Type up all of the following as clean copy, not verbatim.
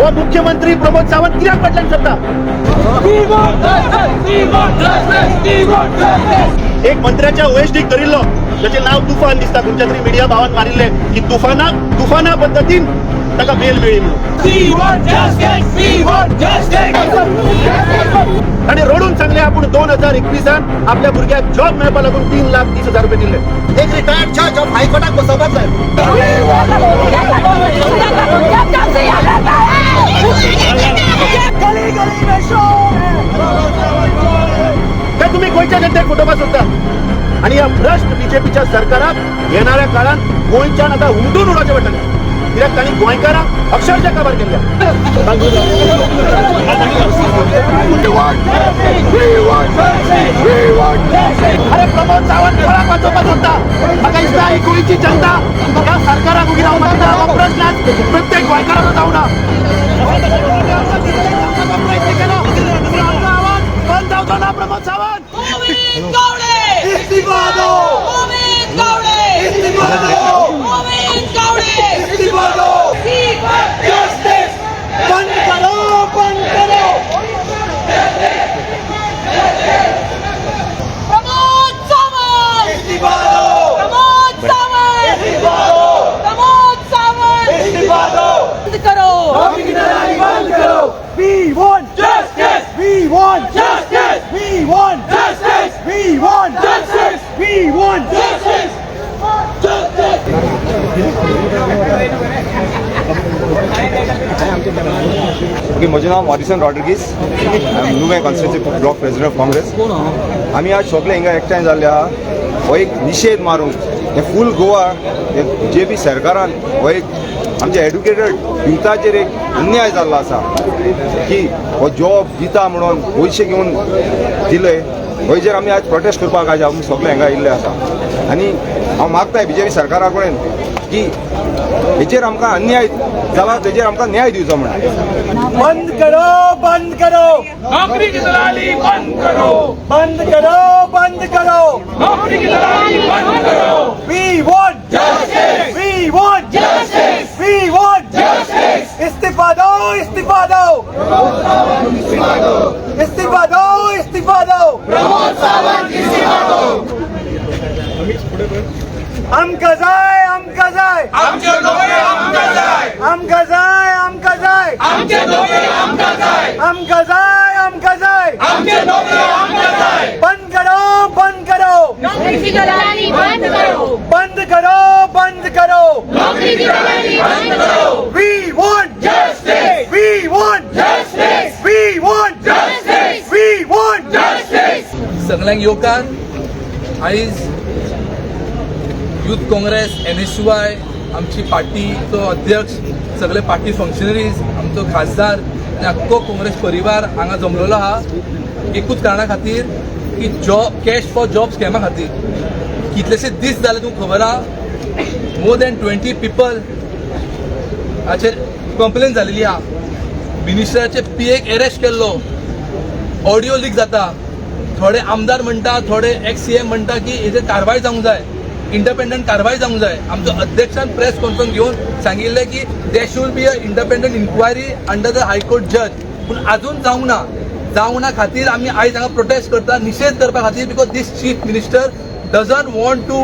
हो मुख्यमंत्री प्रमोद सावंत कित्याक फाटल्यान सरता? एक मंत्र्याच्या ओएसडीक धरिल्लो त्याचे नाव तुफान दिसता, खंयच्या तरी मिडिया भावान मारिल्ले की तुफाना पद्दतीन ताका बेल मेळ्ळी म्हणून आणि रडून सांगले आपण 2021 आपल्या भुरग्याक जॉब मेळपा लागून 3,30,000 रुपये दिले. एक रिटायर्डच्या जॉब हायकोर्टाक बसवपाक जाय. काय तुम्ही गोंयच्या जनतेक फुटोवपाक सोदता? आणि या भ्रष्ट बीजेपीच्या सरकाराक येणाऱ्या काळात गोंयच्यान आता हुमटून उडोवचें पडटलें. कित्याक तांणी गोंयकारांक अक्षरशः काबार केल्या. अरे प्रमोद सावंत कोणाक वाचोवपाक सोदता? म्हाका दिसता ही गोंयची जनता ह्या सरकाराक उगी रावंक मागता. हो प्रश्न आज प्रत्येक गोंयकाराचो जावना. प्रयत्न केलो आवाज बंद जावचो ना. प्रमोद सावंत इस्तीफा दो. इस्तीफा दो. जस्टिस बंद करो, बंद करो. प्रमोद सावंत इस्तीफा दो. प्रमोद सावंत इस्तीफा दो. प्रमोद सावंत इस्तीफा दो. बंद करो. बंद करो. We want justice. We want justice. We want justice. We want justice. We want justice. Okay, म्हजें नांव Morrison Rodrigues. I am Nuvem constituency block president of Congress. आमी आज सगळे हिंगा एकठांय जाल्ले आहा हो एक निशेध मारूंक हे फूल गोवा जे बी सरकारान हो एक आमच्या एड्युकेटेड युथाचेर एक अन्याय जाल्लो आसा की हो जॉब दिता म्हणून पयशे घेवन दिले. हेजेर आमी आज प्रोटेस्ट करपाक आज आमी सगळे हिंगा येयल्ले आसा. आनी हांव मागताय बीजेपी सरकारा कडेन की हेजेर आमकां अन्याय जाला तेजेर आमकां न्याय दिवचो म्हणून. बंद करो, बंद करो. नौकरी की दलाली बंद करो. बंद करो, बंद करो. नौकरी की दलाली बंद करो. We want justice. We want justice. We want justice. इस्तीफा दो, इस्तीफा दो. इस्तीफा दो. इस्तीफा दो, इस्तीफा दो. प्रमोद सावंत इस्तीफा दो. आमकां जाय, आमकां जाय. आमचे दोघे आमकां जाय. आमकां जाय, आमकां जाय. आमचे दोघे आमकां जाय. आमकां जाय, आमकां जाय. आमचे दोघे आमकां जाय. बंद करो, बंद करो. नौकरी की दलाली बंद करो. बंद करो, बंद करो. नौकरी की दलाली बंद करो. We want Justice. We want Justice. We want Justice. We want Justice. सगळ्यांक येवकार. आयज यूथ काँग्रेस NSY आमची पार्टीचो अध्यक्ष, सगळे पार्टी फंक्शनरीज, आमचो खासदार आनी आख्खो काँग्रेस परिवार हांगा जमलेलो आहा एकूच कारणां खातीर की जॉब कॅश फॉर जॉब स्कॅमा खातीर. कितलेशे दीस जाले तुमकां खबर आहा, मोर दॅन 20 पीपल हाचेर कंप्लेन जालेली आहा. मिनिस्टराचे PAक अरेस्ट केल्लो. ऑडियो लीक जाता. थोडे आमदार म्हणटा, थोडे एक्स CM म्हणटा की हेजेर कारवाय जावंक जाय, इंडिपेंडंट कारवाई जावंक जाय. आमचो अध्यक्षान प्रेस कॉन्फरन्स घेवन सांगिल्लें की there should be a independent inquiry under the high court जज. पूण आजून जावंक ना खातीर आमी आयज हांगा प्रोटेस्ट करता, निशेध करपा खातीर. Because this chief minister doesn't want to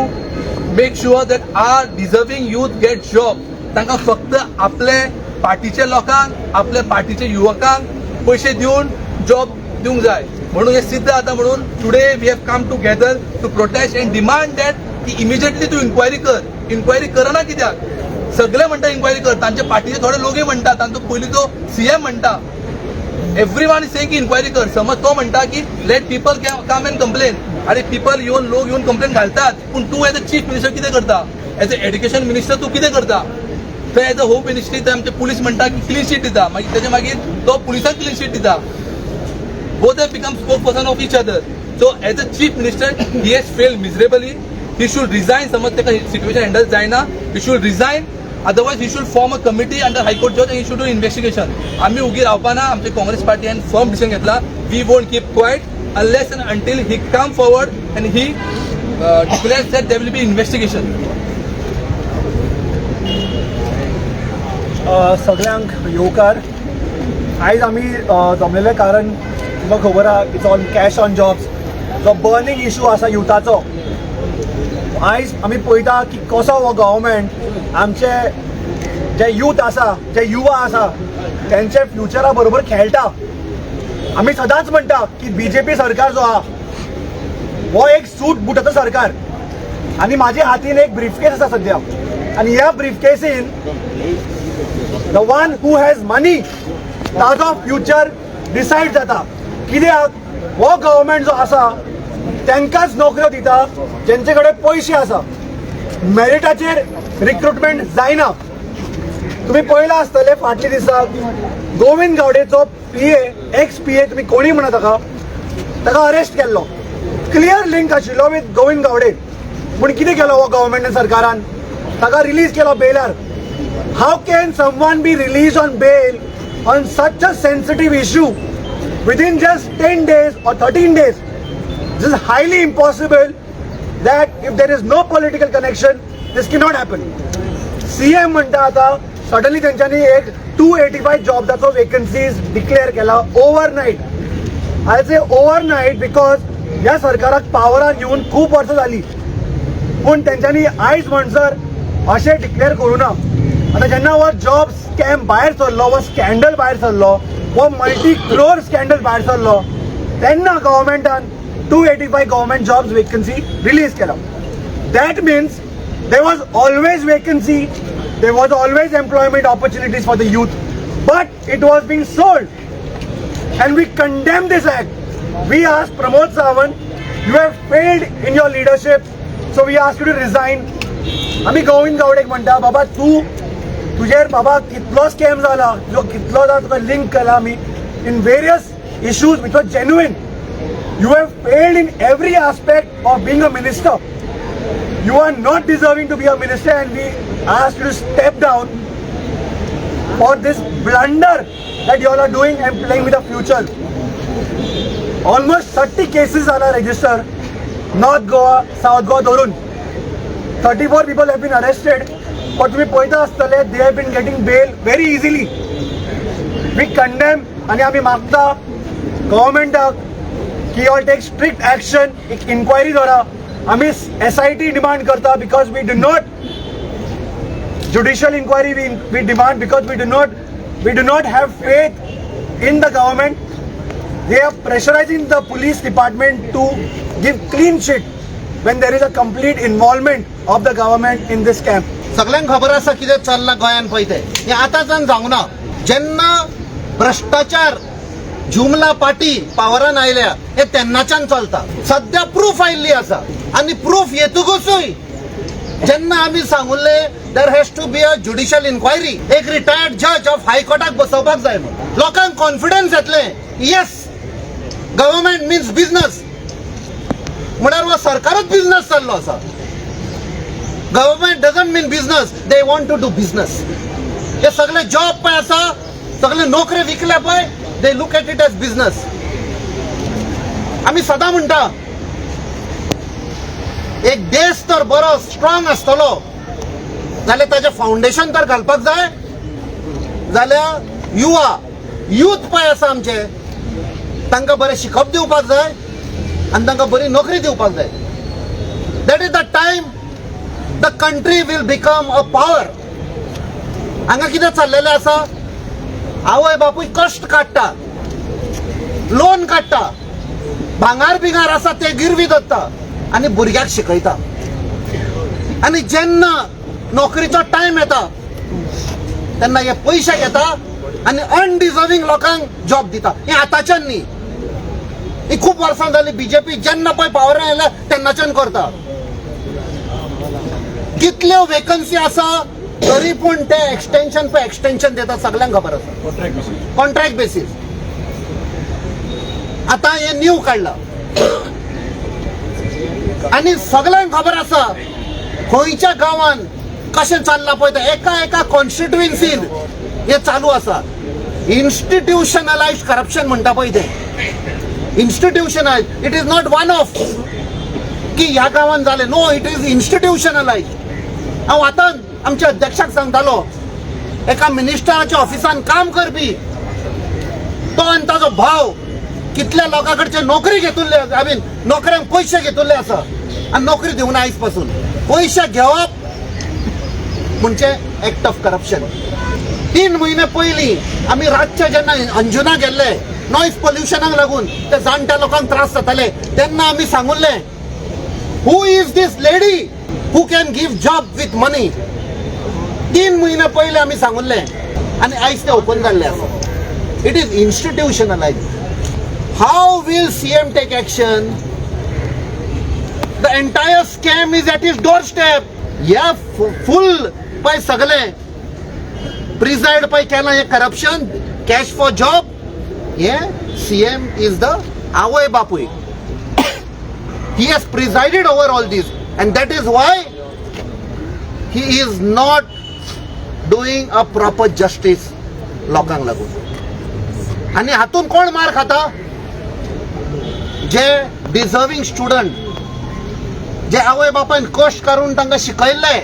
make sure that are deserving youth get job. तांकां फक्त आपले पार्टीच्या लोकांक, आपल्या पार्टीच्या युवकांक पयशे दिवन जॉब दिवंक जाय म्हणून हे सिद्ध जाता. म्हणून today we have come together to protest and demand that की इमिजिएटली तू इन्क्वायरी कर. इन्क्वायरी करना कित्याक? सगळे म्हणटा इन्क्वायरी कर. तांचे पार्टीचे थोडे लोक म्हणटा, तांचो पयलींचो CM म्हणटा, एवरीवन इज सेइंग की इन्क्वायरी कर. समज तो म्हणटा की let people come and complain. अरे पीपल येवन लोक येवन कंप्लेन घालतात, पूण तू एज अ चीफ मिनिस्टर कितें करता? एज अ एड्युकेशन मिनिस्टर तू कितें करता? थंय एज अ होम मिनिस्ट्री थंय आमचे पुलीस म्हणटा की क्लीन शीट दिता, मागीर तेजे मागीर तो पुलिसांक क्लीन शीट दिता. Both have become spoke person of each other. So as a chief minister he has failed miserably. He should resign. समज तेका सिच्युएशन हँडल जायना, he should resign. Otherwise, he should form a committee under High Court judge and he should do investigation. आम्ही उगी रावपाना. आमचे Congress party हांवें firm decision घेतला. We won't keep quiet unless and until he come forward and he declares that there will be investigation. सगळ्यांक येवकार. आयज आमी जमलेले कारण तुमकां खबर आहा it's on cash on jobs जो बर्निंग इशू आसा युथाचो. आयज आमी पळयता की कसो हो गव्हर्मेंट आमचे जे यूथ आसा जे युवा आसा त्यांचे फ्युचरा बरोबर खेळटा. आमी सदांच म्हणटा की बीजेपी सरकार जो आहा हो एक सूट बुटाचो सरकार आणि माझ्या हातीन एक ब्रीफकेस आसा सध्या आणि ह्या ब्रीफकेसीन द वन हू हॅज मनी ताजो फ्युचर डिसायड जाता. कित्याक हो गव्हर्मेंट जो आसा तांकांच नोकऱ्यो दिता जेंचे कडेन पयशे आसा. मेरिटाचेर रिक्रुटमेंट जायना. तुम्ही पळयला आसतले फाटल्या दिसाक गोविंद गावडेचो PA एक्स PA तुम्ही कोणी म्हणा ताका अरेस्ट केल्लो. क्लियर लिंक आशिल्लो विथ गोविंद गावडे. पूण कितें केलो हो गव्हर्मेंट सरकारान ताका रिलीज केलो बेलार. How can someone be release on bail on such a sensitive issue within just 10 days or 13 days? This is highly impossible that if there is no political connection, this cannot happen. CM म्हणता आता suddenly त्यांच्यानी एक 285 जॉबचा vacancies declare केला overnight. I say overnight because या सरकाराक पावरान येऊन खूप वर्ष झाली पण त्यांच्यानी आयज म्हणसर असे डिक्लेअर करू ना. आता जेन्ना हो जॉब स्कॅम भायर सरलो हो स्कॅन्डल भायर सरलो वो मल्टी क्रोर स्कॅन्डल भायर सरलो तेन्ना गव्हर्मेंटान 285 गव्हर्मेंट जॉब्स वेकन्सी रिलीज केला. That means there was always vacancy, there was always employment opportunities for the youth, but it was being sold and we condemn this act. We asked Pramod Sawant, you have failed in your leadership, so we ask you to resign. आम्ही गोविंद गावडेक म्हणटा बाबा तू तुझेर बाबा कितलो scam जाला जो कितलो तुका link केला आमी in various issues which was genuine. You have failed in every aspect of being a minister. You are not deserving to be a minister and we ask you to step down for this blunder that you all are doing and playing with the future. Almost 30 cases are registered. North Goa, South Goa धरून 34 people have been arrested. But तुम्ही पळयता आसतले they have been getting bail very easily. We condemn आणि आम्ही मागता गव्हर्मेंटाक की all take strict action. एक इन्क्वायरी धरा. आम्ही SIT डिमांड करता because we do not judicial inquiry we demand because we do not have faith in the government. They are pressurising the police department to give clean sheet when there is a complete involvement of the government in this scam. सगळ्यांक खबर आसा कितें चल्लां गोंयान पळय तें. हें आतांच्यान जावंक ना. जेन्ना भ्रष्टाचार जुमला पार्टी पावरान आयल्या हे तेन्नाच्यान चलता. सध्या प्रूफ आयिल्ली आसा आनी प्रूफ येतकूचय जेन्ना आमी सांगुल्ले there has to be a judicial inquiry एक रिटायर्ड जज ऑफ हायकोर्टाक बसोवपाक जाय म्हणून लोकांक कॉन्फिडन्स येतले येस गव्हर्मेंट मिन्स बिझनस म्हळ्यार हो सरकारच बिझनस चाललो आसा. Government doesn't mean business, they want to do business. हे सगळे जॉब पळय आसा सगळे नोकरी विकल्या पळय they look at it as business. आम्ही सदा म्हणटा एक देश तर बरो स्ट्रॉंग आसतलो जाल्यार ताजे फाउंडेशन तर घालपाक जाय. जाल्यार यूथ पळय आसा आमचे तांकां बरें शिकप दिवपाक जाय आनी तांकां बरी नोकरी दिवपाक जाय. That is the time the country will become a power. हांगा कितें चल्लेलें आसा आवय बापूय कष्ट काडटा लोन काडटा भांगार बिंगार आसा ते गिरवी दत्ता आनी भुरग्याक शिकयता. आनी जेन्ना नोकरीचो टायम येता तेन्ना हे पयशे घेता आनी अनडिजर्विंग लोकांक जॉब दिता. हे आतांच्यान न्ही, ही खूब वर्सां जाली. बीजेपी जेन्ना पळय पावरान आयल्या तेन्नाच्यान करता. कितल्यो वेकन्सी आसा तरी पण ते एक्सटेन्शन देतात सगळ्यांक खबर आसा. Contract basis. आता हे न्यू काढला आणि सगळ्यांक खबर आसा खंयच्या गांवान कशें चल्लां पळय तें. एका कॉन्स्टिट्युएन्सीन हे चालू आसा. इन्स्टिट्युशनलायज्ड करप्शन म्हणटा पळय तें. Institutionalised. It is not one of की ह्या गांवान जालें. No, it is institutionalised. हांव आतां आमच्या अध्यक्षाक सांगतालो एका मिनिस्टराच्या ऑफिसान काम करपी तो आनी ताजो भाव कितल्या लोकांकडचे नोकरी घेतुल्ले आय मीन नोकऱ्यांक पयशे घेतुल्ले आसा आनी नोकरी दिवना आयज पासून पयशे घेवप म्हणजे एक्ट ऑफ करप्शन 3 महिने पयलीं आमी रातचे जेन्ना अंजुना गेल्ले नॉयज पोल्युशनाक लागून ते जाणट्या लोकांक त्रास जाताले तेन्ना आमी सांगुल्ले who is this lady who can give job with money 3 महिने पयले आमी सांगुल्ले आनी आयज ते ओपन जाल्ले आसा it is institutionalise how will CM take action the entire scam is at his doorstep या फुल पळय सगळे प्रिसाइड पळय केलां हें करप्शन कॅश फॉर जॉब हे सीएम इज द आवय बापूय he has presided over all this and that is why he is not doing a proper justice लोकांक लागून आणि हातून कोण मार खाता जे डिझर्विंग स्टुडंट जे आवय बापायन कश्ट करून तांकां शिकयल्ले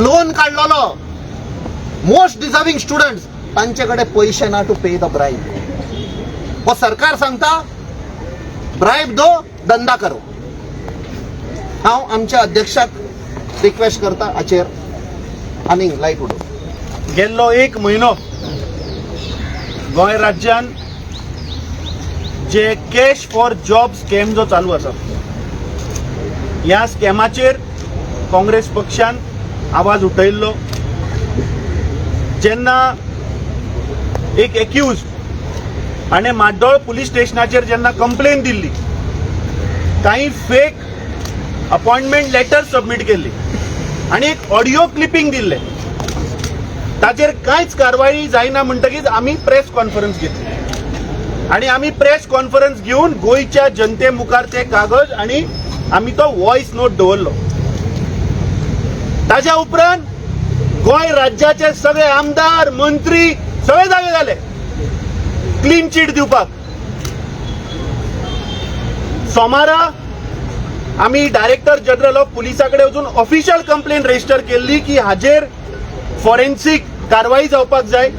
लोन काडलेलो मोस्ट डिझर्विंग स्टुडंट्स तांचे कडेन पयशे ना टू पे द ब्राइब हो सरकार सांगता ब्राइब दो धंदा करो हांव आमच्या अध्यक्षाक रिक्वेस्ट करता हाचेर आनी लायट उडोवंक गेल्लो 1 म्हयनो गोंय राज्यान जे कॅश फॉर जॉब स्कॅम जो चालू आसा ह्या स्कॅमाचेर काँग्रेस पक्षान आवाज उठयल्लो जेन्ना एक एक्यूज हाणें माड्डोळ पुलीस स्टेशनाचेर जेन्ना कंप्लेन दिल्ली काही फेक अपॉइंटमेंट लेटर सबमिट केल्ली आणि एक ऑडिओ क्लिपिंग दिल्ले ताचेर कांयच कारवाई जायना म्हणटकीच आमी प्रेस कॉन्फरन्स घेतली आणि आमी प्रेस कॉन्फरन्स घेऊन गोंयच्या जनते मुखार ते कागज आणि आमी तो व्हॉइस नोट दवरलो ताच्या उपरांत गोंय राज्याचे सगळे आमदार मंत्री सगळे जागे जाले क्लीन चीट दिवपाक सोमारा आम्ही डायरेक्टर जनरल ऑफ पुलिसाकडे अजून ऑफिशियल कंप्लेंट रजिस्टर केल्ली की हाजेर फॉरेन्सिक कारवाई जावपाक जाय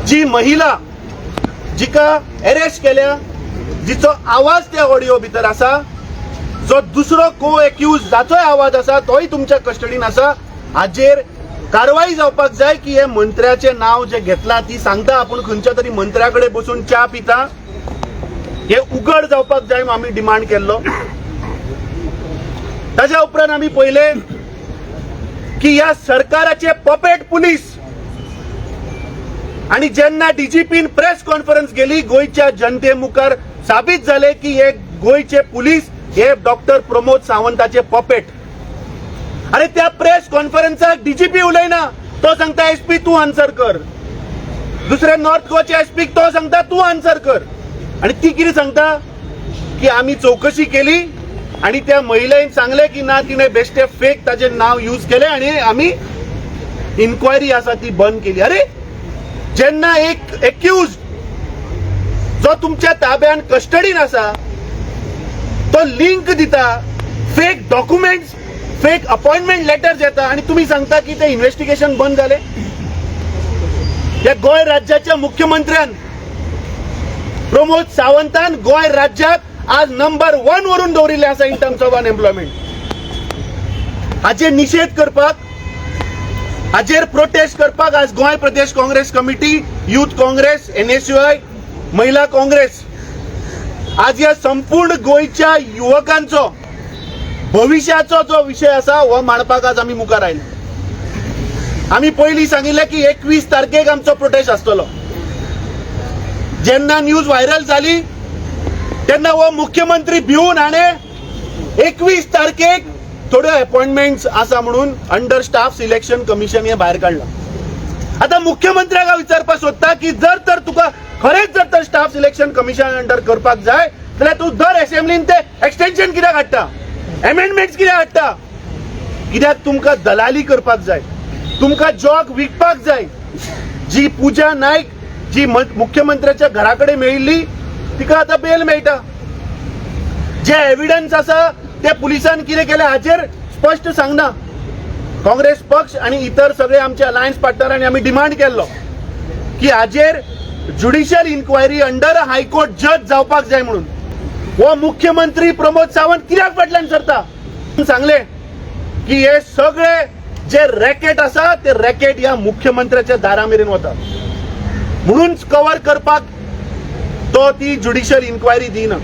जी महिला जिका अरेस्ट केल्या जिचो आवाज त्या ऑडिओ भितर आसा जो दुसरो को एक्यूज जाचोय आवाज आसा तोय तुमच्या कस्टडीन आसा हाजेर कारवाई जावपाक जाय की हे मंत्र्याचे नाव जे घेतला ती सांगता आपण खंयच्या तरी मंत्र्याकडे बसून च्या पिता हे उघड जावपाक जाय म्हणून आमी डिमांड केल्लो ताच्या उपरांत आमी पहिले की ह्या सरकाराचे पपेट पुलीस आणि जेन्ना डीजीपीन प्रेस कॉन्फरन्स गेली गोयच्या जनते मुखार साबीत झाले की हे गोयचे पुलीस हे डॉक्टर प्रमोद सावंताचे पपेट आणि त्या प्रेस कॉन्फरन्साक डीजीपी उलयना तो सांगता एसपी तू आन्सर कर दुसरे नॉर्थ गोवाचे एसपी तो सांगता तू आन्सर कर आणि ती कितें सांगता की आम्ही चौकशी केली आणि त्या महिलेन सांगले की ना तिने बेश्टे फेक ताचे नाव यूज केले आणि आम्ही इन्क्वायरी आसा ती बंद केली अरे जेन्ना एक एक्यूज जो तुमच्या ताब्यान कस्टडीन आसा तो लिंक दिता fake documents fake appointment letters येता आणि तुम्ही सांगता की ते इन्व्हेस्टिगेशन बंद झाले या गोय राज्याच्या मुख्यमंत्र्यान प्रमोद सावंतान गोय राज्यात आज नंबर 1 वरून दवरिल्ले आसा इन टर्म्स ऑफ अनएम्प्लॉयमेंट हाचे निषेध करपाक हाजेर प्रोटेस्ट करपाक आज Goa Pradesh Congress committee youth Congress NSUI Mahila Congress आज या संपूर्ण गोयच्या युवकांचो भविष्याचो जो विषय आसा हो मांडपाक आज आमी मुखार आयले आमी पयलीं सांगिल्ले की 21 तारखेक आमचो प्रोटेस्ट आसतलो जेन्ना न्यूज व्हायरल जाली तेन्ना हो मुख्यमंत्री भिवून हाणें 21 तारखेक थोड्यो अपॉइंटमेंट्स आसा म्हणून अंडर स्टाफ सिलेक्शन कमिशन हे भायर काडला आता मुख्यमंत्र्याक हांव विचारपाक सोदता की जर तर तुका खरेंच जर तर स्टाफ सिलेक्शन कमिशन अंडर करपाक जाय जाल्यार तूं दर असेंब्लीन ते एक्सटेंशन कित्याक हाडटा अमेंडमेंट्स कित्याक हाडटा कित्याक तुमकां दलाली करपाक जाय तुमकां जॉग विकपाक जाय जी पूजा नायक जी मुख्यमंत्र्याच्या घराकडे मेळिल्ली तिका आता बेल मेळटा जे एव्हिडन्स आसा ते पुलिसान कितें केलें हाचेर स्पष्ट सांगना काँग्रेस पक्ष आणि इतर सगळे आमचे अलायन्स पार्टनरांनी आमी डिमांड केल्लो की हाचेर ज्युडिशियल इन्क्वायरी अंडर हायकोर्ट जज जावपाक जाय म्हणून हो मुख्यमंत्री प्रमोद सावंत कित्याक फाटल्यान सरता सांगले की हे सगळे जे रॅकेट आसा ते रॅकेट ह्या मुख्यमंत्र्याच्या दारा मेरेन वता म्हणून कव्हर करपाक तो ती ज्युडिशियल इन्क्वायरी दिना.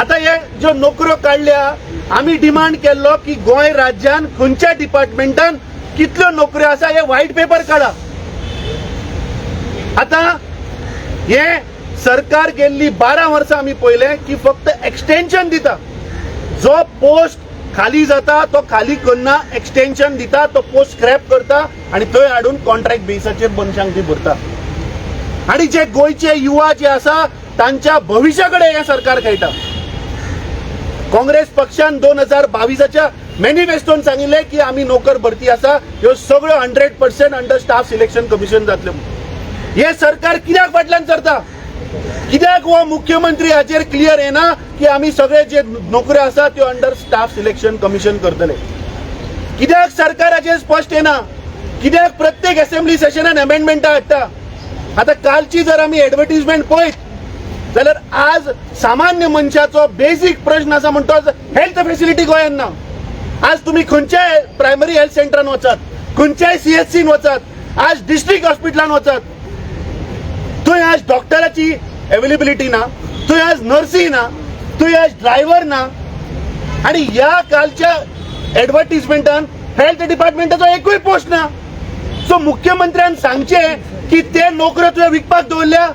आता हे ज्यो नोकऱ्यो काढल्या आम्ही डिमांड केल्लो की गोंय राज्यान खंयच्या डिपार्टमेंटान कितल्यो नोकऱ्यो आसा हे व्हाईट पेपर काढा. आता हे सरकार गेल्ली 12 वर्सां आम्ही पळयले की फक्त एक्सटेन्शन दिता. जो पोस्ट खाली जाता तो खाली करना, एक्सटेन्शन दिता, तो पोस्ट स्क्रॅप करता आणि थंय हाडून कॉन्ट्रॅक्ट बेसाचेर मनशांक ती भरता. आणि जे गोयचे युवा जे आसा तांच्या भविष्याकडे हे सरकार खेळटा. काँग्रेस पक्षान 2022च्या मॅनिफेस्टोन सांगिल्ले की आम्ही नोकर भरती आसा ह्यो सगळ्यो 100% अंडर स्टाफ सिलेक्शन कमिशन जातले. हे सरकार कित्याक फाटल्यान सरता? कित्याक हो मुख्यमंत्री हाचेर क्लियर येना की आम्ही सगळे जे नोकऱ्यो आसा त्यो अंडर स्टाफ सिलेक्शन कमिशन करतले? कित्याक सरकार हाचेर स्पश्ट येना? कित्याक प्रत्येक असेंब्ली सेशनान अमेंडमेंटां हाडटा? आता कालची जर आम्ही एडव्हर्टिजमेंट पळयत जाल्यार आज सामान्य मनशाचो बेसिक प्रश्न आसा म्हणतो हेल्थ फेसिलिटी गोंयांत ना. आज तुम्ही खंयच्याय प्रायमरी हेल्थ सेंटरान वचात, खंयच्याय CHCन वचात, आज डिस्ट्रिक्ट हॉस्पिटलान वचात, थंय आज डॉक्टराची अवेलेबिलिटी ना, थंय आज नर्सी ना, थंय आज ड्रायव्हर ना. आणि ह्या कालच्या एडव्हर्टिजमेंटान हेल्थ डिपार्टमेंटाचो एकूय पोस्ट ना. सो मुख्यमंत्र्यान सांगचे की ते नोकऱ्यो तुवें विकपाक दवरल्या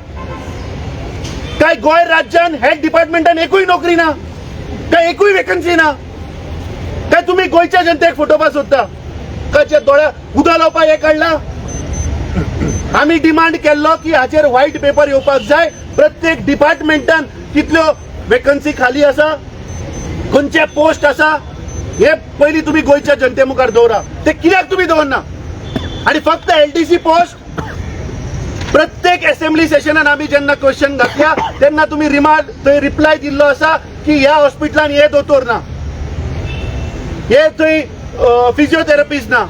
काय? गोंय राज्यान हेल्थ डिपार्टमेंटान एकूय नोकरी ना काय? एकूय वेकन्सी ना काय? तुम्ही गोंयच्या जनतेक फटोवपाक सोदता काय? दोळ्या उदक लावपाक हे काडला. आम्ही डिमांड केल्लो की हाचेर व्हाईट पेपर येवपाक जाय. प्रत्येक डिपार्टमेंटान कितल्यो वेकन्सी खाली आसा, खंयचे पोस्ट आसा हे पयलीं तुम्ही गोंयच्या जनते मुखार दवरा. ते कित्याक तुम्ही दवरना? आणि फक्त LTC पोस्ट प्रत्येक असेंब्ली सेशनान आम्ही जेन्ना क्वेश्चन घातल्या तेन्ना तुम्ही थंय रिप्लाय दिल्लो आसा की ह्या हॉस्पिटलान हे दोतोर ना, हे थंय फिजिओथेरपिस्ट ना,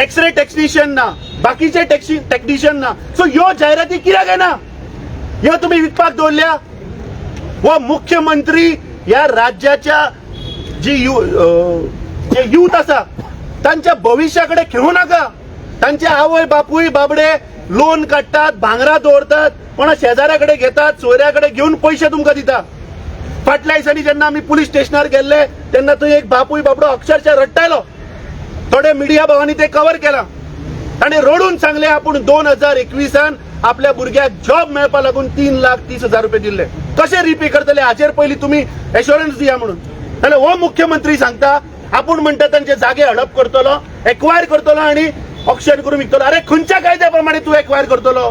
एक्सरे टेक्निशियन ना, बाकीचे टेक्निशियन ना. सो ह्यो जायराती कित्याक येना? ह्यो तुम्ही विकपाक दवरल्या. हो मुख्यमंत्री ह्या राज्याच्या जे युथ आसा तांच्या भविष्याकडे खेळू नाका. तांचे आवय बापूय बाबडे लोन काडटात, भांगरां दवरतात, कोणा शेजाऱ्याकडे घेतात, सोयऱ्याकडे घेऊन पैसे तुमकां दिता. फाटल्या दिसांनी जेन्ना आमी पुलीस स्टेशनार गेल्ले तेन्ना थंय एक बापूय बाबडो अक्षरशः रडटालो. थोडे मिडिया भावांनी ते कव्हर केला. ताणें रडून सांगले आपूण 2021 आपल्या भुरग्याक जॉब मेळपा लागून 3,30,000 रुपये दिल्ले. कशे रिपे करतले हाचेर पयलीं तुमी एश्युरन्स दिया म्हणून. जाल्यार हो मुख्यमंत्री सांगता आपूण म्हणटा तांचे जागे हडप करतलो, एक्वायर करतलो आणि ऑक्शन करून विकतलो. अरे खंयच्या कायद्या प्रमाणे तू एक्वायर करतलो?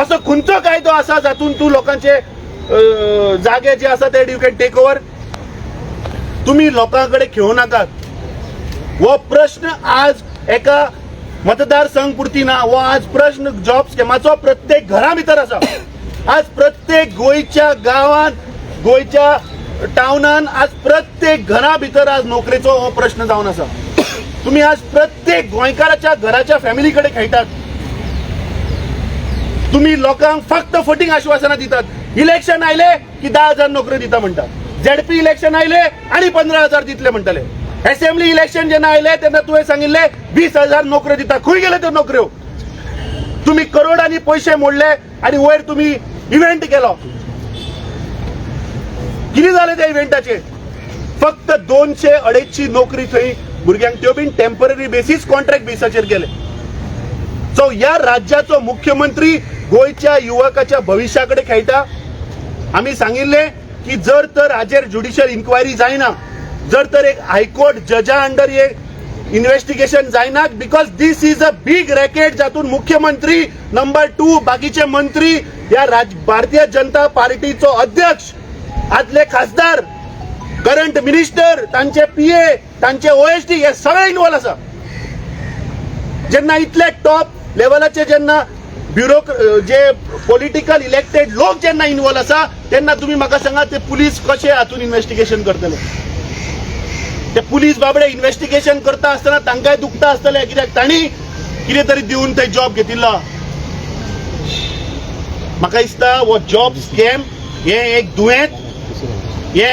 असो खंयचो कायदो आसा जातून तू लोकांचे जागे जे आसा ते यू कॅन टेक ओव्हर? तुम्ही लोकांकडे खेळू नाकात. हो प्रश्न आज एका मतदारसंघ पुरती ना, हो आज प्रश्न जॉब स्किमाचो प्रत्येक घरा भितर आसा. आज प्रत्येक गोंयच्या गावात, गोंयच्या टाउनान आज प्रत्येक घरा भितर आज नोकरेचो हो प्रश्न जावन आसा. तुम्ही आज प्रत्येक गोंयकाराच्या घराच्या फॅमिलीकडे खेळटात. तुम्ही लोकांक फक्त फटींग आश्वासना दितात. इलेक्शन आयले की 10,000 नोकऱ्यो दिता म्हणटा. ZP इलेक्शन आयले आणि 15,000 दितले म्हणटले. असेंब्ली इलेक्शन जेन्ना आयले तेन्ना तुवें सांगिल्ले 20,000 नोकऱ्यो दिता. खंय गेले त्यो नोकऱ्यो? तुम्ही करोडांनी पैसे मोडले आणि वयर तुम्ही इव्हेंट केलो. कितें जालें त्या इव्हेंटाचेर? फक्त 200-250 नोकरी थंय भुरग्यांक, त्यो बीन टेम्पररी बेसीस कॉन्ट्रॅक्ट बेसाचेर गेले. सो ह्या राज्याचो मुख्यमंत्री गोंयच्या युवकाच्या भविष्याकडे खेळटा. आम्ही सांगिल्ले की जर तर हाचेर ज्युडिशियल इन्क्वायरी जायना, जर तर एक हायकोर्ट जजा अंडर एक इन्व्हेस्टिगेशन जायना, because this is a big racket जातून मुख्यमंत्री, नंबर 2 बाकीचे मंत्री, या भारतीय जनता पार्टीचो अध्यक्ष, आदले खासदार, करंट मिनिस्टर, तांचे PA, तांचे OSD हे सगळे इन्वॉल्व आसा. जेन्ना इतले टॉप लेवलाचे जेन्ना जे पॉलिटिकल इलेक्टेड लोक जेन्ना इन्वॉल्व आसा तेन्ना तुम्ही म्हाका सांगा ते पुलीस कशे हातून इन्व्हेस्टिगेशन करतले? ते पुलीस बाबडे इन्व्हेस्टिगेशन करता आसतना तांकांय दुखता आसतलें, कित्याक तांणी कितें तरी दिवन थंय जॉब घेतिल्लो म्हाका दिसता हो जॉब स्कॅम हे एक दुयेंत हे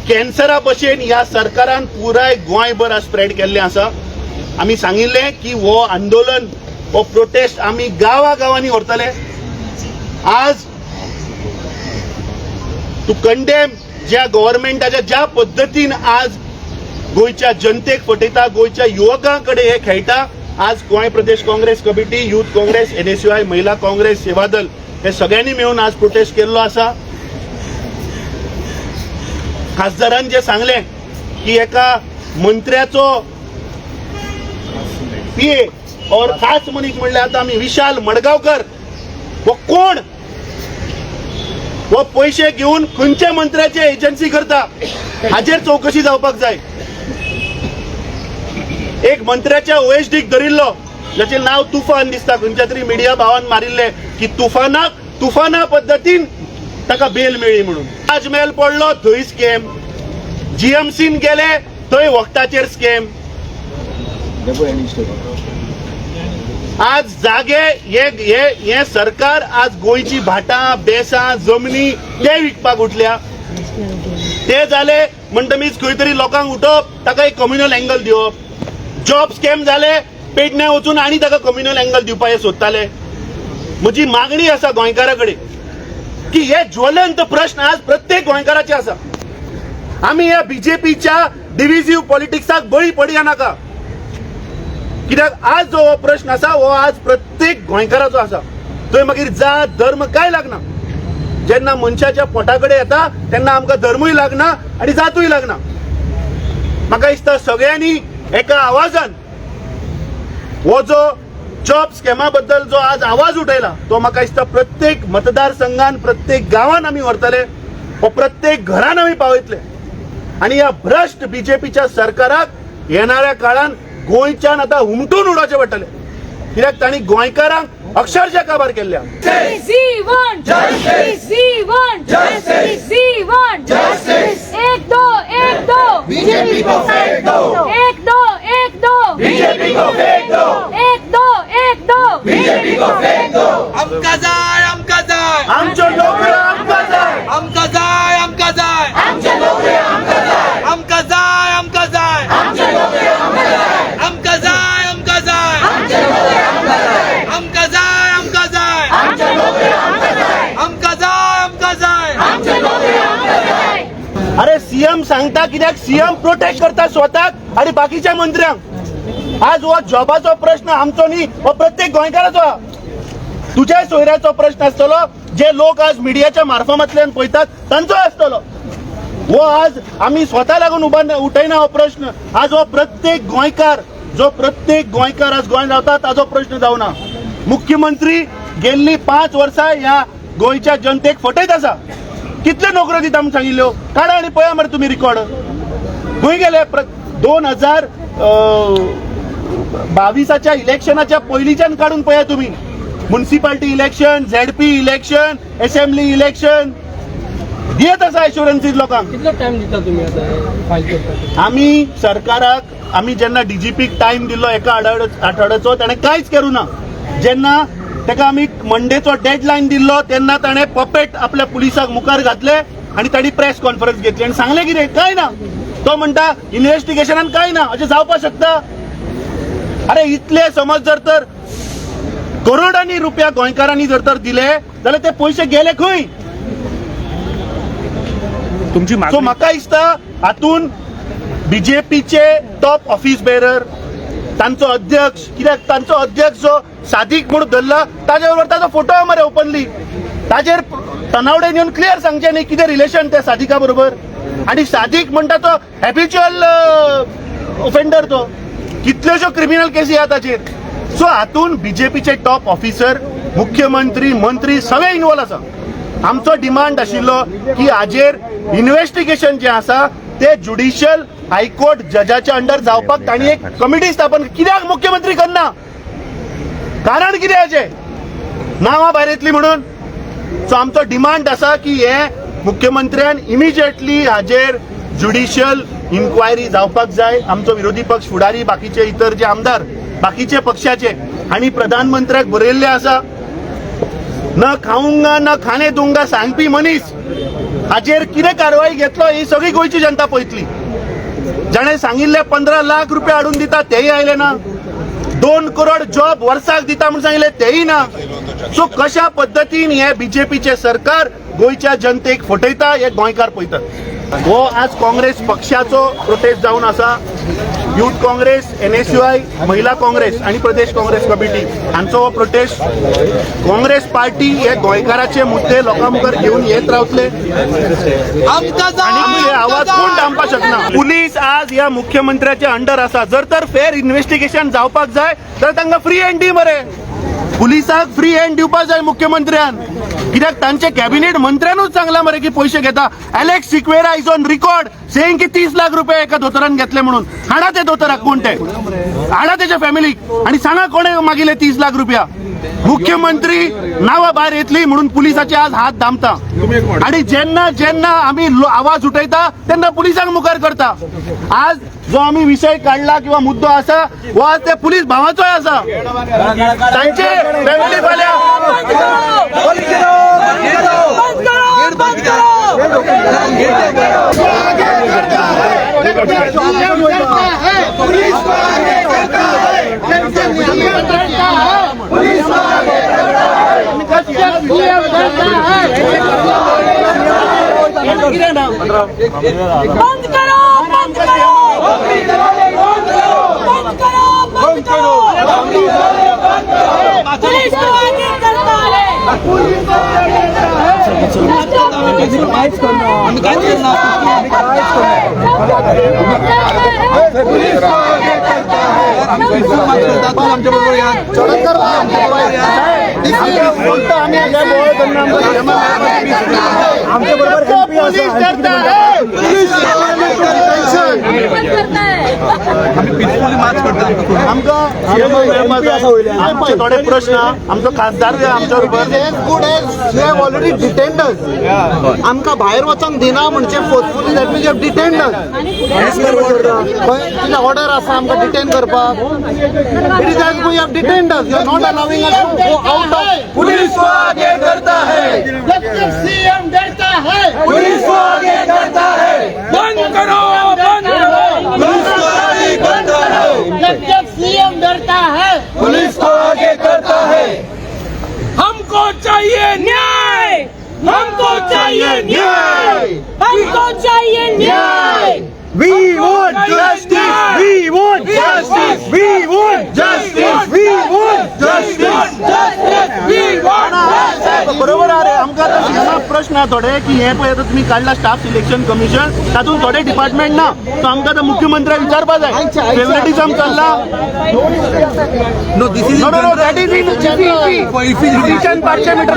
कॅन्सरा भशेन ह्या सरकारान पुराय गोंयभर स्प्रेड केल्लें आसा आमी सांगिल्लें की हो आंदोलन हो प्रोटेस्ट आमी गांवांनी व्हरतले आज टू कंडेम ज्या गव्हर्नमेंटाच्या ज्या पद्दतीन आज गोंयच्या जनतेक फटयता गोंयच्या युवकां कडेन हे खेळटा आज Goa Pradesh Congress committee youth Congress NSUI Mahila Congress सेवा दल हे सगळ्यांनी मेळून आज प्रोटेस्ट केल्लो आसा खासदारान जे सांगलें की एका मंत्र्याचो PA और खास मनीस म्हणले आता आम्ही विशाल मडगावकर वो कोण वो पैसे घेऊन खंयच्या मंत्र्याचे एजन्सी करता हाजेर चौकशी जावपाक जाय एक मंत्र्याच्या OSDक धरिल्लो जाचे नाव तुफान दिसता खंयच्या तरी मिडिया भावान मारिल्ले की तुफाना पद्दतीन ताका बेल मेळ्ळी म्हणून ताजमहल पडलो थंय स्कॅम GMCन गेले थंय वखदाचेर स्कॅम आज जागे हे सरकार आज गोंयची भाटां बेसां जमनी ते विकपाक उठल्या ते जाले म्हणटमीच खंय तरी लोकांक उठोवप ताका एक कम्युनल एंगल दिवप जॉब स्कॅम जाले पेडण्या वचून आनी ताका कम्युनल एंगल दिवपाक सोदताले म्हजी मागणी आसा गोंयकारा कडेन की हे ज्वलंत प्रश्न आज प्रत्येक गोंयकाराचे आसा आमी ह्या BJPच्या डिव्हिसिव्ह पॉलिटिक्साक बळी पडया नाका कित्याक आज जो हो प्रश्न आसा हो आज प्रत्येक गोंयकाराचो आसा थंय मागीर जात धर्म काय लागना जेन्ना मनशाच्या पोटा कडेन येता तेन्ना आमकां धर्मूय लागना आनी जातूय लागना म्हाका दिसता सगळ्यांनी एका आवाजान हो जो जॉब स्कॅमा बद्दल जो आज आवाज उठयला तो म्हाका दिसता प्रत्येक मतदारसंघान प्रत्येक गांवांत आमी व्हरतले हो प्रत्येक घरान आमी पावयतले आनी ह्या भ्रष्ट BJPच्या सरकाराक येणाऱ्या काळान गोंयच्यान आता हुमटून उडोवचें पडटलें कित्याक तांणी गोंयकारांक अक्षरशः काबार केल्ल्या एक दो बीजेपी को फेंक दो एक दो बीजेपी को फेंक दो एक दो बीजेपी को फेंक दो आमकां जाय आमच्यो नोकऱ्यो आमकां जाय आमकां जाय आमच्या नोकऱ्यो आमकां जाय आमकां जाय आमच्या नोकऱ्यो आमकां जाय आमकां जाय आमच्या नोकऱ्यो आमकां जाय आमकां जाय आमच्या नोकऱ्यो आमकां जाय आमकां जाय आमच्या नोकऱ्यो आमकां जाय अरे सीएम सांगता कित्याक सीएम प्रोटेक्ट करता स्वताक आणि बाकीच्या मंत्र्यांक आज हो जॉबाचो प्रश्न आमचो न्ही हो प्रत्येक गोंयकाराचो तुझ्या सोयऱ्याचो प्रश्न आसतलो जे लोक आज मिडियाच्या मार्फतांतल्यान पळयतात तांचो आसतलो हो आज आमी स्वता लागून उठयना हो प्रश्न आज हो प्रत्येक गोंयकार जो प्रत्येक गोंयकार आज गोंय रावता ताजो प्रश्न जावना मुख्यमंत्री गेल्ली 5 वर्सां ह्या गोंयच्या जनतेक फटयत आसा कितल्यो नोकऱ्यो दिता म्हणून सांगिल्ल्यो काडा आनी पळया मरे तुमी रिकॉर्ड खंय गेले 2022च्या इलेक्शनाच्या पयलींच्यान काडून पळया तुमी municipality election ZP election assembly election दियत आसा एश्युरन्सीज लोकांक कितलो टाइम दिता तुम्ही आता फायल करपाक आमी सरकाराक आमी जेन्ना DGPक टायम दिल्लो एका आठवड्याचो ताणें कांयच करूं ना जेन्ना ताका आमी मंडेचो डेडलायन दिल्लो तेन्ना ताणें पपेट आपल्या पुलिसाक मुखार घातले आनी ताणी प्रेस कॉन्फरन्स घेतली आनी सांगलें कितें काय ना तो म्हणटा इन्व्हेस्टिगेशनान काय ना अशें जावपाक शकता अरे इतले समज जर तर करोडांनी रुपया गोंयकारांनी जर तर दिले जाल्यार ते पयशे गेले खंय तुमची सो म्हाका दिसता हातून BJPचे टॉप ऑफिस बेरर तांचो अध्यक्ष कित्याक तांचो अध्यक्ष जो सादीक म्हणून धरला ताजे बरोबर ताजो फोटो मरे ओपनली ताजेर तनावडेन येवन क्लियर सांगचें न्ही कितें रिलेशन त्या सादिका बरोबर आनी सादीक म्हणटा तो हॅबिच्युअल ऑफेंडर तो कितल्योश्यो क्रिमिनल केसी आहा ताचेर सो हातून BJPचे टॉप ऑफिसर मुख्यमंत्री मंत्री सगळे इन्वॉल्व आसा आमचो डिमांड आशिल्लो की हाजेर इन्व्हेस्टिगेशन जे आसा ते ज्युडिशियल हायकोर्ट जजाच्या अंडर जावपाक तांणी एक कमिटी स्थापन कित्याक मुख्यमंत्री करना कारण कितें हाचें नांवां भायर येतली म्हणून सो आमचो डिमांड आसा की हे मुख्यमंत्र्यान इमिजिएटली हाजेर ज्युडिशियल इन्क्वायरी जावपाक जाय आमचो विरोधी पक्ष फुडारी बाकीचे इतर जे आमदार बाकीचे पक्षाचे आणि प्रधानमंत्र्याक बरयल्ले आसा न खाऊंगा न खाणे दूंगा सांगपी मनीस हाचेर कितें कारवाई घेतलो ही सगळी गोंयची जनता पळयतली. जाणे सांगिल्ले 15 लाख रुपया हाडून दिता तेही आयले ना, 2 करोड जॉब वर्साक दिता म्हणून सांगिल्ले तेही ना. सो कशा पद्दतीन हे बीजेपीचे सरकार गोंयच्या जनतेक फटयता हे गोंयकार पळयतात. हो आज काँग्रेस पक्षाचो प्रोटेस्ट जावन आसा. युथ काँग्रेस, NSUI, महिला काँग्रेस आणि प्रदेश काँग्रेस कमिटी हांचो हो प्रोटेस्ट. काँग्रेस पार्टी हे गोंयकाराचे मुद्दे लोकां मुखार घेऊन येत रावतले आणि हे आवाज कोण थांबपाक शकना. पुलीस आज ह्या मुख्यमंत्र्याच्या अंडर आसा. जर तर फेर इन्व्हेस्टिगेशन जावपाक जाय तर तांकां फ्री हँड दी मरे. पुलिसाक फ्री हँड दिवपाक जाय मुख्यमंत्र्यान. कित्याक तांचे कॅबिनेट मंत्र्यानूच सांगला मरे की पैसे घेता. Alex Sequeira is on record saying की 30 लाख रुपये एका दोतोरान घेतले म्हणून. हाडा ते दोतोराक कोण ते, हाडा त्याच्या फॅमिलीक आणि सांगा कोणे मागिले 30 लाख रुपया. मुख्यमंत्री नावा भायर येतली म्हणून पुलिसाचे आज हात दामता आणि जेन्ना जेन्ना आम्ही आवाज उठयता तेन्ना पुलिसांक मुखार करता. आज जो आम्ही विषय काढला किंवा मुद्दो आसा हो आज त्या पुलीस भावाचोय आसा. तांचे फॅमिली फाल्यां बंद करो, बंद करो, बंद करो, पुलिस को आगे करता है. आमच्या बरोबर आमचे थोडे प्रश्न आमचो खासदार आमच्या बरोबर ऑलरेडी डिटेंडर्स आमकां भायर वचोंक दिना म्हणजे forcefully that means you have detainers. तुझे ऑर्डर आसा आमकां डिटेन करपाक. It is as we have detainers. You are not allowing us to go out of. Police को आगे करता है, सीएम डरता है. पुलिस को आगे करता है. बंद करो, बंद करो, पुलिस को आगे करता है. सीएम डरता है. पुलिस को आगे करता है. हमको चाहिए न्याय, हमको चाहिए न्याय, हमको चाहिए न्याय. We want justice! We want justice! We want justice! We want justice! we want justice. बरोबर आहे. आमकां आतां प्रश्न आहा थोडे की हे पळय आतां तुमी काडला स्टाफ सिलेक्शन कमिशन तातूंत थोडे डिपार्टमेंट ना. सो आमकां आतां मुख्यमंत्र्याक विचारपा जाय फेवरेटिझम चल्ला. No, this is No, that is in decision पाचशे metre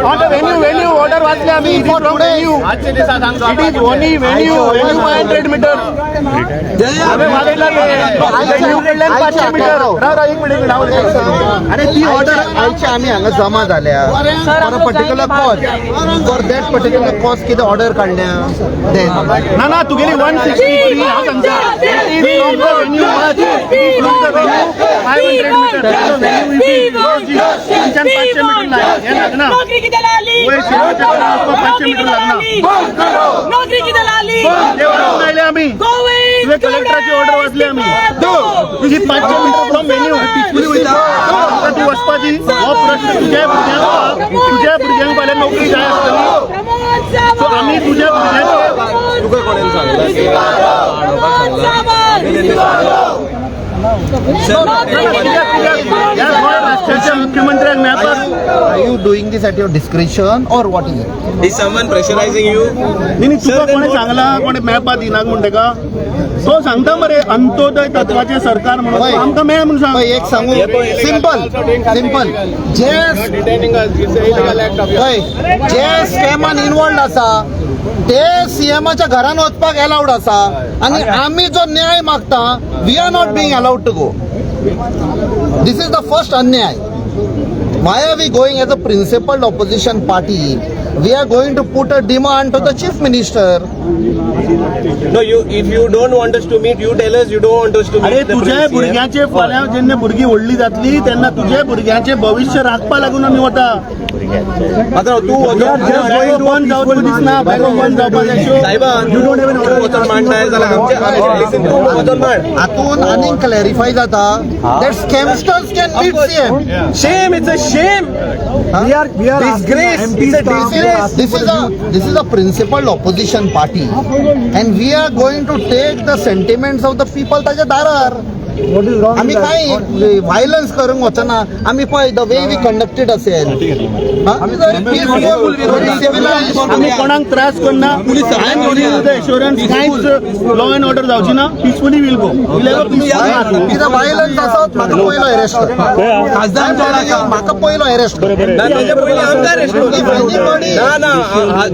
on the venue order वाचले आम्ही. It is from venue. It is only venue 500 metre. आम्ही वाचला venue कडल्यान 500 मीटर. राव एक मिनिट आणि ती ऑर्डर आयचे आम्ही हांगा जमा जाल्या for a particular cause. For that particular cause कितें ऑर्डर काडल्या ना तुगेली 163 हांव सांगता. It is from the venue much. It is from the venue 500 metre. तुमच्यान 500 मीटर लागना हे लागना. नौकरी की दलाली, वय शिरोच्या कडल्यान 500 मीटर लागना. नौकरी की दलाली. ते वाचून आयले आम्ही. तुझे कलेक्टराची ऑर्डर वाचली आम्ही. तुझी 500 मीटर फ्रॉम व्हेन्यू पिसफुली वयता ती वचपाची. हो प्रश्न तुझ्या भुरग्यांक फाल्यां नोकरी जाय आसतली. सो आम्ही तुझ्या भुरग्यांचे राष्ट्राच्या मुख्यमंत्र्याक मेळपाक are you doing this at your discretion or what is it. Is someone pressurizing you? न्ही तुका कोणी सांगला कोणी मेळपाक दिनाक म्हण ताका तो सांगता मरे अंत्योदय तत्वाचे सरकार म्हणून आमकां मेळ म्हणून सांग. एक सांगू सिंपल जे स्कॅमान इन्वॉल्ड आसा ते सीएमाच्या घरान वचपाक अलाउड आसा आणि आम्ही जो न्याय मागता we are not being allowed to go. This is the first अन्याय. Why are we going as a principled opposition party we are going to put a demand to the chief minister. No, if you don't want us to meet, you tell us you don't want us to meet. अरे the तुझ्या prince here. भुरग्याचे फाल्यां जेन्ना भुरगीं व्हडली जातली तेन्ना तुझ्या भुरग्याचे भविश्य राखपा लागून आमी वता. मात्र तू बंद जावचो दिसना भायलो बंद जावपाक जाय. साहेबा तू वचन मांडताय जाल्यार आमचे listen, तू वचन मांड. हातून आनीक क्लॅरिफाय जाता that scamsters can beat CM. Shame, it's a shame. We are Disgrace. asking It's a MPs disgrace. This is a principled opposition party, and we are going to take the sentiments of the people ताच्या दारार. What is wrong आम्ही with काय violence करूंक वचना. आम्ही पळय the way we conducted असेल आमी कोणाक त्रास करना. I am giving you the assurance कांयच लॉ एंड ऑर्डर जावची ना. Peacefully will go. व्हायलन्स आसत म्हाका पयलो अरेस्ट कर. म्हाका पयलो अरेस्ट कर. ना ताच्या पयलीं आमकां अरेस्ट कर. ना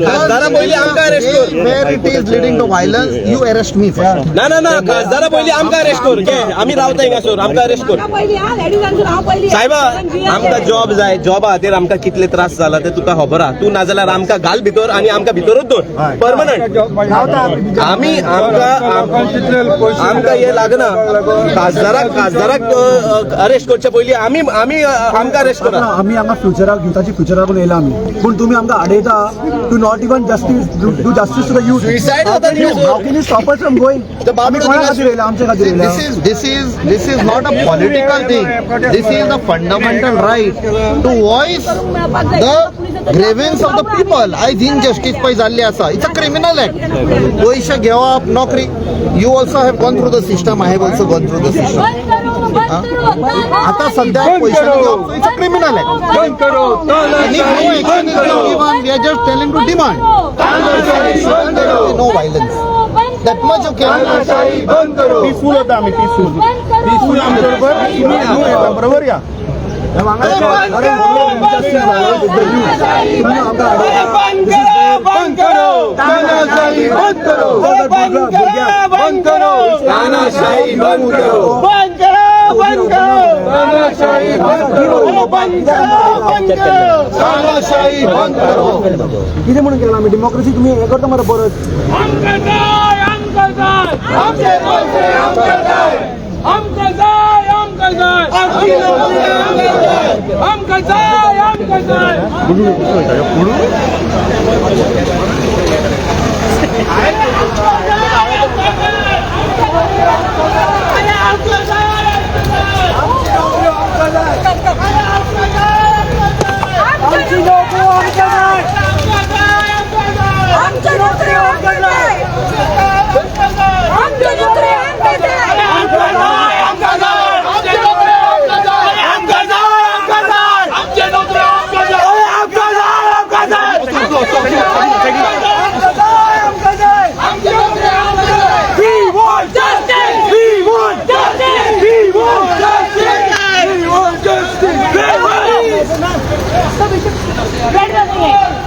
खासदारा पयलीं आमकां अरेस्ट कर. Where it is leading to violence, you arrest me first. ना खासदारा पयलीं आमकां अरेस्ट कर. घे आमी रावता हिंगासर आमकां अरेस्ट कर. साहेबा आमकां जॉब जाय. जॉबा खातीर आमकां कितले त्रास जाला ते तुका खबर आहा. तू नाजाल्यार आमकां घाल भितर आनी आमकां भितरूच दवर परमनंट. आमी आमकां हे लागना. खासदाराक अरेस्ट करचे पयलीं आमी आमकां अरेस्ट करा. आम्ही हांगा फ्युचराक युथाची फ्युचराकून येयला आमी. पूण तुमी आमकां आडयता to not even justice do justice to the youth. Suicide जाता news. How can you stop us from going? आमी कोणा खातीर येयला? आमच्या खातीर येयला. This is not a political thing. This is a fundamental right to voice the grievance of the people. As injustice पळय जाल्ली आसा. It's a criminal act. पयशे घेवप नोकरी. You also have gone through the system. I have also gone through the system. आता सध्या पैसे घेवप it's a criminal act. And if no action is being given, we are just telling to demand. No violence. That much you can. Peaceful होता आम्ही. Peaceful आमच्या बरोबर या. बंद करो तानाशाही बंद करो. बंद करो तानाशाही बंद करो. बंद करो तानाशाही बंद करो. बंद करो तानाशाही बंद करो. कितें म्हणून केला आमी? डेमोक्रेसी तुमी हे करता मरे परत. हम करताय आमचे पैसे हम करताय. हम करताय हम करताय.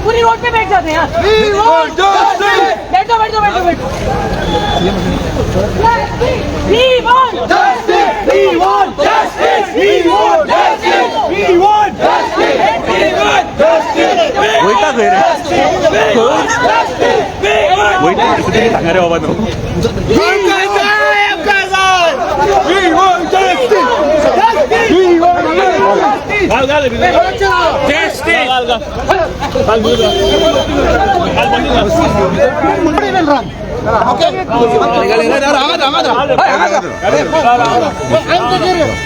पूरी रोड पे बैठ जाते हैं. बैठो. We want justice. We want justice. We want justice. We want justice. We want justice. वैता खंय रे? वैता कितें सांगा रे बाबा न्हू.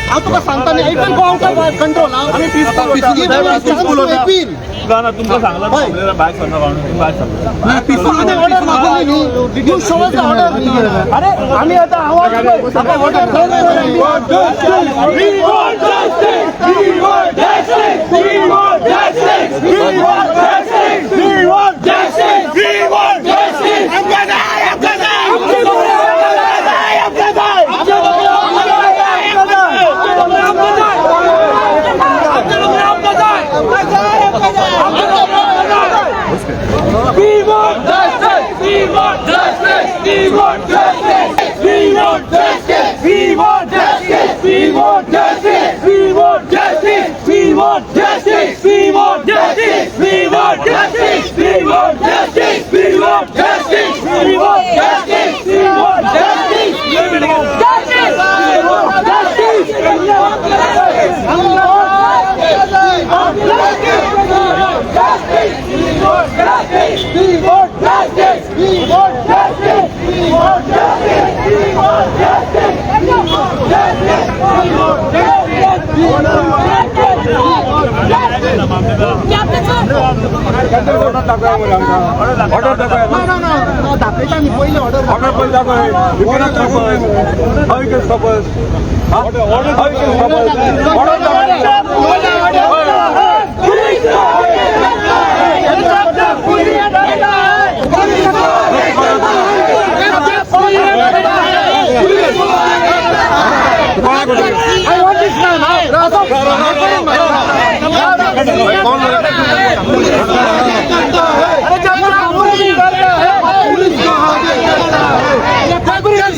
हांव तुका सांगता न्ही. It will go out of control. आमी पीसफुल होता. तुमकां सांगला बायक सांगता पीसफुल ऑर्डर मागवली न्ही. You show us the order. अरे आम्ही आता आवाज We want justice. We want justice. We want justice. We want justice. We want justice. We want justice. We want justice. We want justice. We want justice. We want justice. We want justice. We want justice. We want justice. justice. We want justice. We want justice. We want justice. We want justice. We want justice. We want justice. We want justice. We want justice.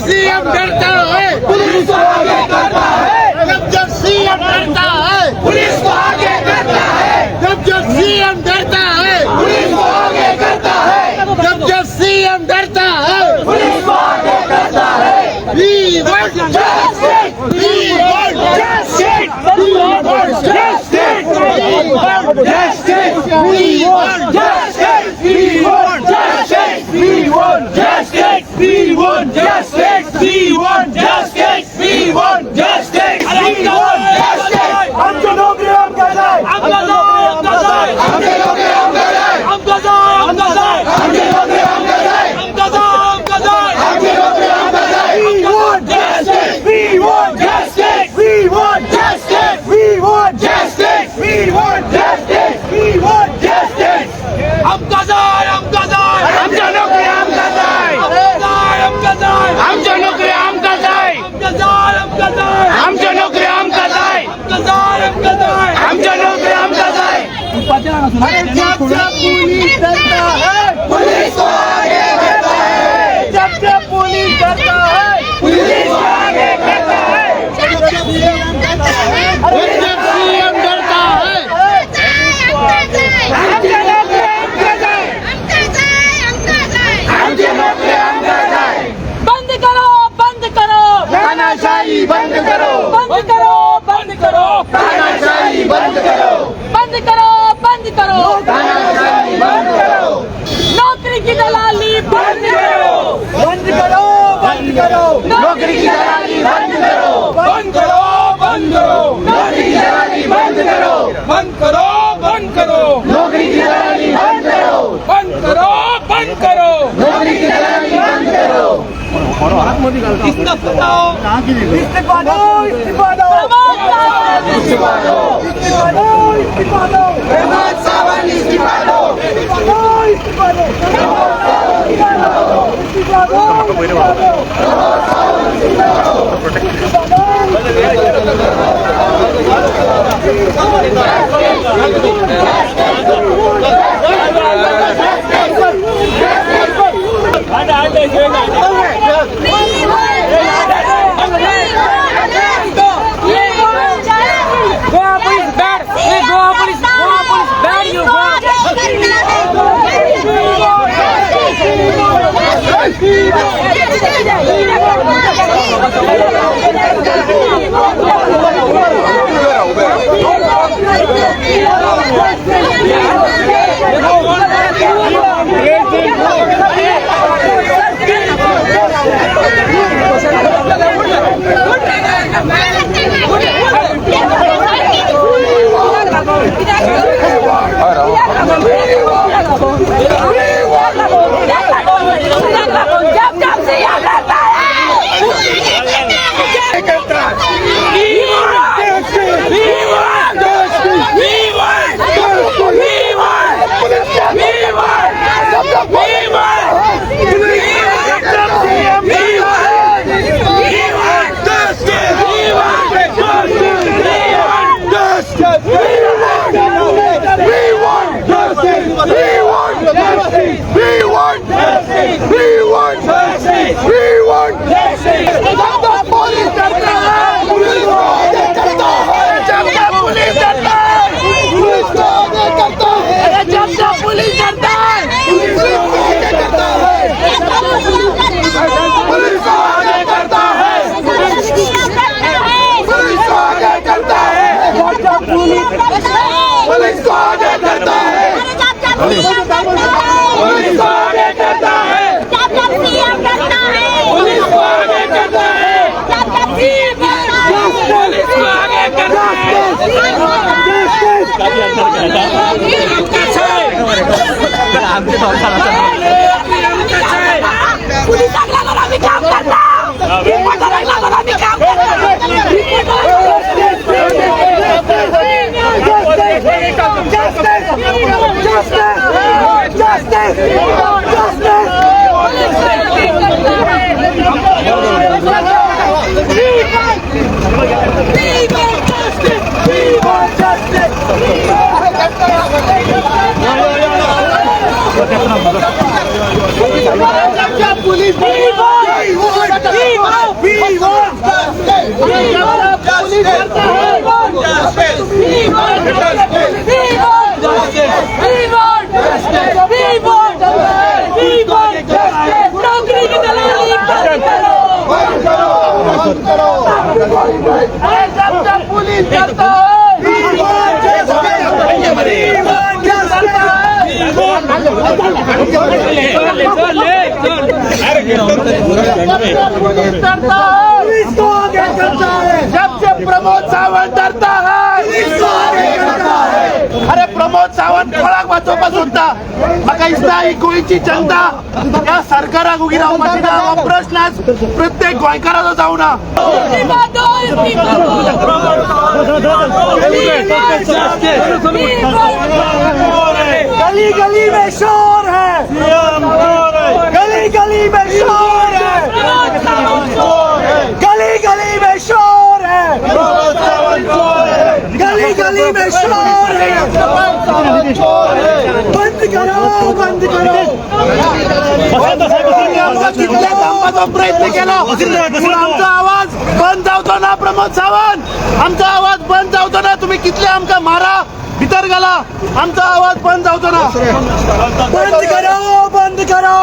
CM डरता है police को आगे करता है जब CM डरता है police को आगे करता है जब सीएम डरता है पुलिस को आगे करता है जब सीएम डरता है पुलिस को आगे करता है We want justice! We want justice! We want justice! We want justice! We want justice! We want justice! We want justice! We want justice! We want justice! We want justice! आमच्या नोकरी आमका जाय आमका जाय आमका जाय आमचे लोक आमका जाय आमका जाय आमका जाय आमचे लोक आमका जाय आमका जाय आमका जाय आमचे लोक आमका जाय We want justice! We want justice! We want justice! We want justice! We want justice! We want justice! आमका जाय आमका जाय आमचे लोक आमका जाय आमका जाय आमचे लोक आमका जाय आमका जाय आमका जाय आमचे लोक आमका जाय आमका जाय आमका जाय आमचे लोक आमका जाय अरे जब पुलिस डरता है पुलिस को आगे करता है जब पुलिस डरता है पुलिस को आगे करता है जब सीएम डरता है आमचे लोक आमका जाय आमचे लोक आमका जाय बंद करो बंद करो तानाशाही बंद करो बंद करो बंद करो तानाशाही बंद करो बंद करो बंद करो तानाशाही बंद करो नौकरी की दलाली बंद करो बंद करो बंद करो नौकरी की दलाली बंद करो बंद करो बंद करो नौकरी की दलाली बंद करो बंद करो बंद करो नौकरी की दलाली बंद करो बंद करो बंद करो नौकरी की दलाली बंद करो इस्तीफा दो इस्तीफा दो इस्तीफा दो इस्तीफा दो इस्तीफा दो इस्तीफा दो प्रमोद सावंत इस्तीफा दो इस्तीफा दो इस्तीफा दो इस्तीफा दो Go! पोलिसांना लागून आम्ही काम करतो. रिपोर्टरला लागून आम्ही काम जब से प्रमोद सावंत डरता है, अरे प्रमोद सावंत कोणाक वाचोवपाक सोदता. म्हाका दिसता ही गोंयची जनता ह्या सरकाराक उगी रावपाची ना. हो प्रश्न आज प्रत्येक गोंयकाराचो जावना. गली गली में शोर है, गली गली में शोर है, गली गली में शोर है, गली गली में शोर है. बंद करो, बंद करो. कितल्या दांबाचो प्रयत्न केलो पूण आमचो आवाज बंद जावचो ना. प्रमोद सावंत, आमचो आवाज बंद जावचो ना. तुम्ही कितले आमकां मारा, भितर घाला, आमचा आवाज बंद जावचो ना. बंद करो, बंद करो.